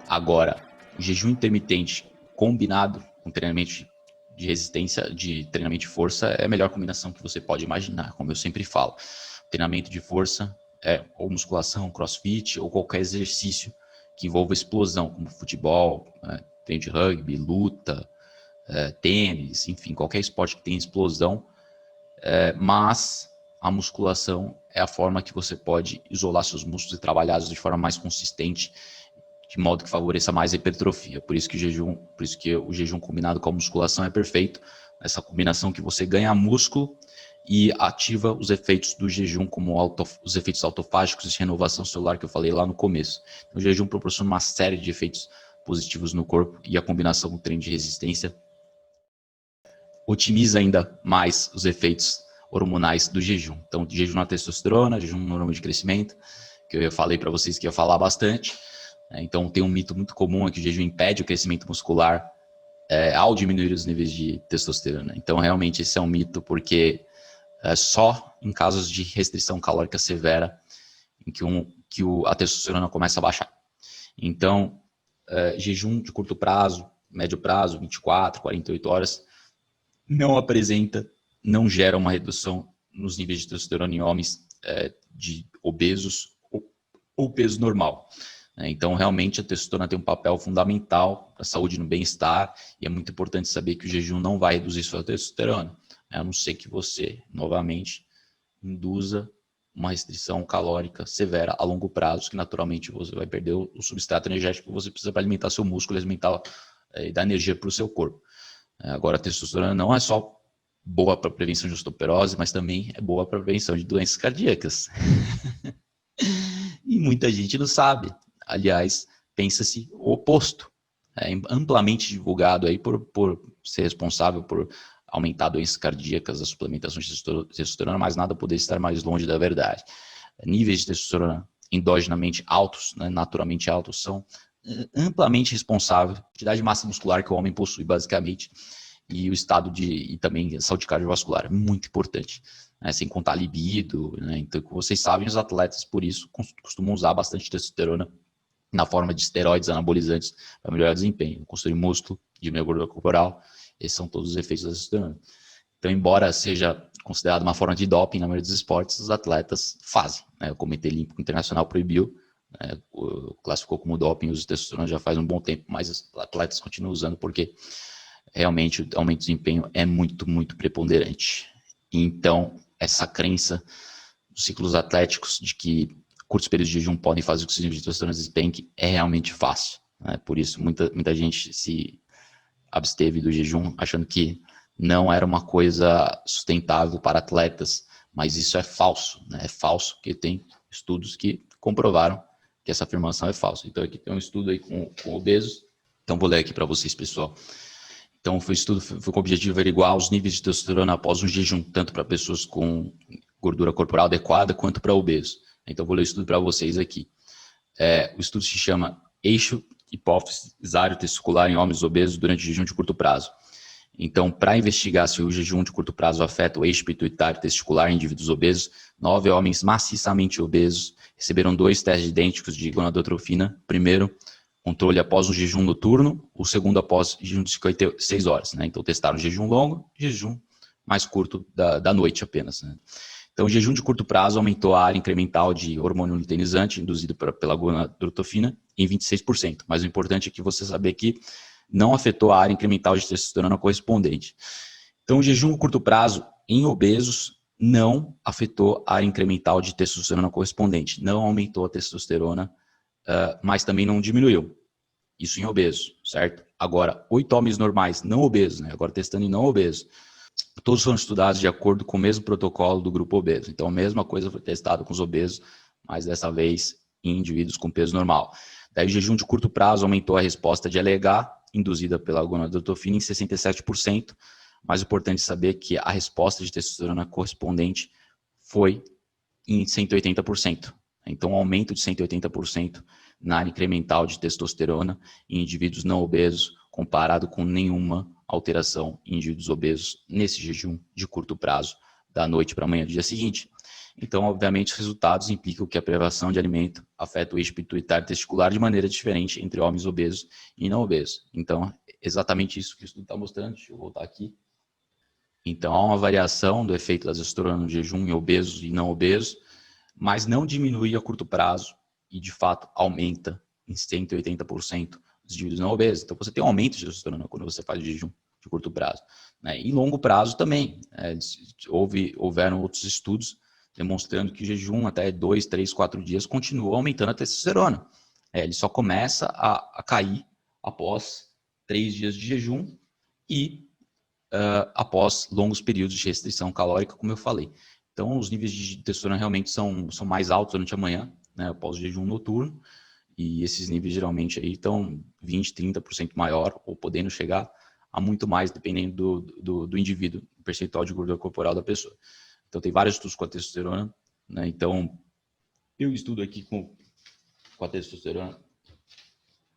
Agora, o jejum intermitente combinado com treinamento de resistência, de treinamento de força, é a melhor combinação que você pode imaginar, como eu sempre falo. Treinamento de força é ou musculação, crossfit ou qualquer exercício que envolva explosão, como futebol, treino de rugby, luta, tênis, enfim, qualquer esporte que tenha explosão, mas a musculação é a forma que você pode isolar seus músculos e trabalhá-los de forma mais consistente, de modo que favoreça mais a hipertrofia. Por isso que o jejum combinado com a musculação é perfeito, essa combinação que você ganha músculo e ativa os efeitos do jejum, como os efeitos autofágicos e de renovação celular que eu falei lá no começo. Então, o jejum proporciona uma série de efeitos positivos no corpo e a combinação com o treino de resistência otimiza ainda mais os efeitos hormonais do jejum. Então, jejum na testosterona, jejum no hormônio de crescimento, que eu falei para vocês que ia falar bastante. Então, tem um mito muito comum é que o jejum impede o crescimento muscular ao diminuir os níveis de testosterona. Então, realmente, esse é um mito, porque só em casos de restrição calórica severa em que a testosterona começa a baixar. Então, jejum de curto prazo, médio prazo, 24, 48 horas, não gera uma redução nos níveis de testosterona em homens de obesos ou peso normal. Então, realmente, a testosterona tem um papel fundamental para a saúde e no bem-estar, e é muito importante saber que o jejum não vai reduzir sua testosterona, a não ser que você, novamente, induza uma restrição calórica severa a longo prazo, que naturalmente você vai perder o substrato energético que você precisa para alimentar seu músculo, alimentar e dar energia para o seu corpo. Agora, a testosterona não é só boa para a prevenção de osteoporose, mas também é boa para a prevenção de doenças cardíacas. E muita gente não sabe. Aliás, pensa-se o oposto. É amplamente divulgado aí por ser responsável por aumentar doenças cardíacas, a suplementação de testosterona, mas nada poderia estar mais longe da verdade. Níveis de testosterona endogenamente altos, naturalmente altos, são amplamente responsáveis pela quantidade de massa muscular que o homem possui, basicamente, e o estado e também saúde cardiovascular, muito importante. Sem contar libido, Então, como vocês sabem, os atletas, por isso, costumam usar bastante testosterona na forma de esteroides anabolizantes para melhorar o desempenho, construir músculo, diminuir a gordura corporal. Esses são todos os efeitos da testosterona. Então, embora seja considerado uma forma de doping na maioria dos esportes, os atletas fazem. O Comitê Olímpico Internacional proibiu, classificou como doping o uso de testosterona já faz um bom tempo, mas os atletas continuam usando porque realmente o aumento do desempenho é muito, muito preponderante. Então, essa crença dos ciclos atléticos de que curtos períodos de jejum podem fazer com que os níveis de testosterona despenquem é realmente fácil. Por isso, muita gente se absteve do jejum achando que não era uma coisa sustentável para atletas, mas isso é falso. É falso porque tem estudos que comprovaram que essa afirmação é falsa. Então, aqui tem um estudo aí com obesos. Então, vou ler aqui para vocês, pessoal. Então, o estudo foi com o objetivo de averiguar os níveis de testosterona após um jejum, tanto para pessoas com gordura corporal adequada quanto para obesos. Então, vou ler o estudo para vocês aqui. O estudo se chama Eixo Hipófise Testicular em Homens Obesos durante jejum de curto prazo. Então, para investigar se o jejum de curto prazo afeta o eixo pituitário testicular em indivíduos obesos, 9 homens maciçamente obesos receberam 2 testes idênticos de gonadotrofina. Primeiro, controle após um jejum noturno, o segundo após jejum de 56 horas. Então, testaram jejum longo e jejum mais curto da noite apenas. Então, o jejum de curto prazo aumentou a área incremental de hormônio luteinizante induzido pela gonadotrofina em 26%. Mas o importante é que você saber que não afetou a área incremental de testosterona correspondente. Então, o jejum a curto prazo em obesos não afetou a área incremental de testosterona correspondente. Não aumentou a testosterona, mas também não diminuiu. Isso em obesos, certo? Agora, 8 homens normais não obesos, agora testando em não obesos, todos foram estudados de acordo com o mesmo protocolo do grupo obeso. Então, a mesma coisa foi testada com os obesos, mas dessa vez em indivíduos com peso normal. Daí, o jejum de curto prazo aumentou a resposta de LH, induzida pela gonadotrofina, em 67%, mas é importante saber que a resposta de testosterona correspondente foi em 180%. Então, um aumento de 180% na área incremental de testosterona em indivíduos não obesos, comparado com nenhuma alteração em indivíduos obesos nesse jejum de curto prazo, da noite para a manhã do dia seguinte. Então, obviamente, os resultados implicam que a privação de alimento afeta o eixo pituitário testicular de maneira diferente entre homens obesos e não obesos. Então, exatamente isso que o estudo está mostrando. Deixa eu voltar aqui. Então, há uma variação do efeito da testosterona no jejum em obesos e não obesos, mas não diminui a curto prazo e, de fato, aumenta em 180% dos indivíduos não obesos. Então, você tem um aumento de testosterona quando você faz jejum de curto prazo, né? E longo prazo também. Houveram outros estudos demonstrando que o jejum até 2, 3, 4 dias continua aumentando a testosterona. Ele só começa a cair após 3 dias de jejum e após longos períodos de restrição calórica, como eu falei. Então, os níveis de testosterona realmente são mais altos durante a manhã, né, após o jejum noturno, e esses níveis geralmente aí estão 20%, 30% maior, ou podendo chegar a muito mais, dependendo do indivíduo, o percentual de gordura corporal da pessoa. Então, tem vários estudos com a testosterona, né? Então, eu estudo aqui com a testosterona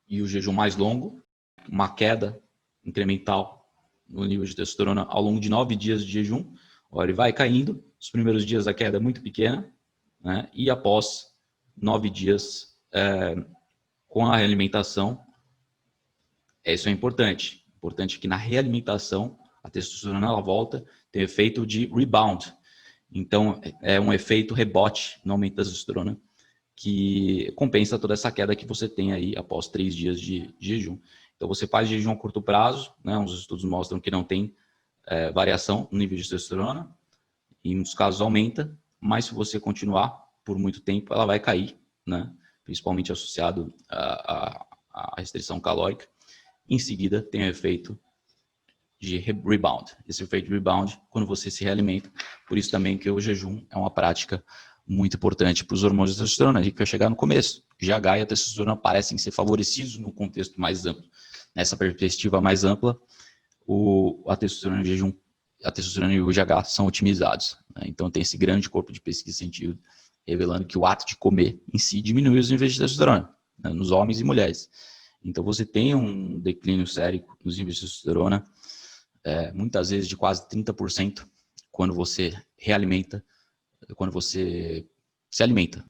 e o jejum mais longo, uma queda incremental no nível de testosterona ao longo de 9 dias de jejum. Olha, ele vai caindo, os primeiros dias a queda é muito pequena, né? E após 9 dias com a realimentação, isso é importante. Importante que na realimentação a testosterona ela volta, tem efeito de rebound. Então, é um efeito rebote no aumento da testosterona que compensa toda essa queda que você tem aí após 3 dias de jejum. Então, você faz jejum a curto prazo, né? Uns estudos mostram que não tem variação no nível de testosterona, em muitos casos aumenta, mas se você continuar por muito tempo, ela vai cair, né? Principalmente associado à restrição calórica. Em seguida, tem o efeito de rebound. Esse efeito de rebound, quando você se realimenta. Por isso também que o jejum é uma prática muito importante para os hormônios de testosterona. A gente vai chegar no começo. GH e a testosterona parecem ser favorecidos no contexto mais amplo. Nessa perspectiva mais ampla, a testosterona e o jejum, a testosterona e o GH são otimizados, né? Então tem esse grande corpo de pesquisa científica revelando que o ato de comer em si diminui os níveis de testosterona, né, nos homens e mulheres. Então você tem um declínio sério nos níveis de testosterona, muitas vezes de quase 30% quando você realimenta, quando você se alimenta.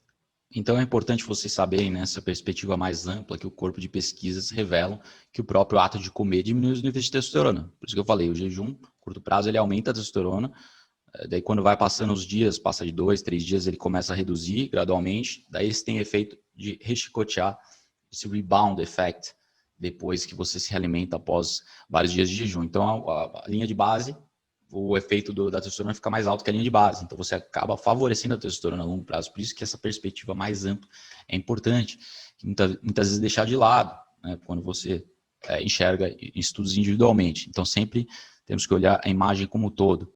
Então é importante vocês saberem nessa perspectiva mais ampla que o corpo de pesquisas revelam que o próprio ato de comer diminui os níveis de testosterona. Por isso que eu falei, o jejum, curto prazo, ele aumenta a testosterona, daí quando vai passando os dias, passa de 2, 3 dias, ele começa a reduzir gradualmente, daí esse tem efeito de rechicotear esse rebound effect, depois que você se realimenta após vários dias de jejum. Então a linha de base, o efeito da testosterona fica mais alto que a linha de base. Então, você acaba favorecendo a testosterona a longo prazo. Por isso que essa perspectiva mais ampla é importante, que muitas vezes deixar de lado, né, quando você enxerga estudos individualmente. Então, sempre temos que olhar a imagem como um todo.